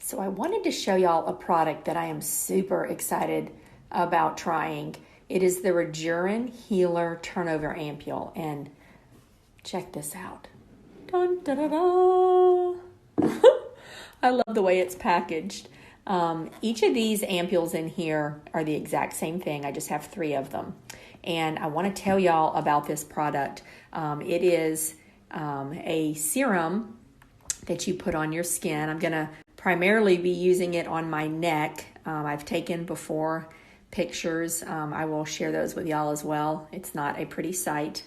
So I wanted to show y'all a product that I am super excited about trying. It is the Rejuran Healer Turnover Ampule, and check this out. Dun, da, da, da. I love the way it's packaged. Each of these ampules in here are the exact same thing. I just have 3 of them. And I want to tell y'all about this product. It is a serum that you put on your skin. I'm going to primarily be using it on my neck. I've taken before pictures. I will share those with y'all as well. It's not a pretty sight,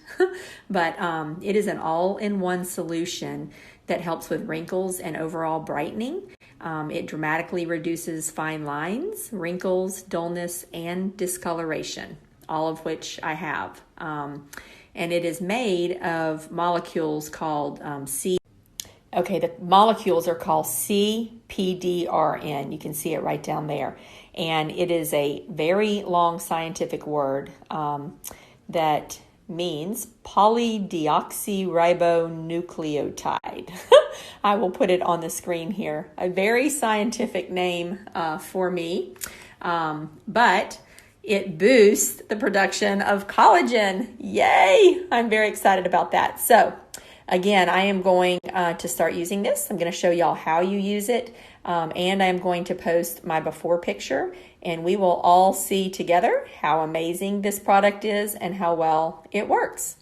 but it is an all-in-one solution that helps with wrinkles and overall brightening. It dramatically reduces fine lines, wrinkles, dullness, and discoloration, all of which I have. And it is made of molecules called the molecules are called CPDRN. You can see it right down there. And it is a very long scientific word that means polydeoxyribonucleotide. I will put it on the screen here. A very scientific name for me, but it boosts the production of collagen. Yay! I'm very excited about that. So again, I am going to start using this. I'm going to show y'all how you use it, and I'm going to post my before picture, and we will all see together how amazing this product is and how well it works.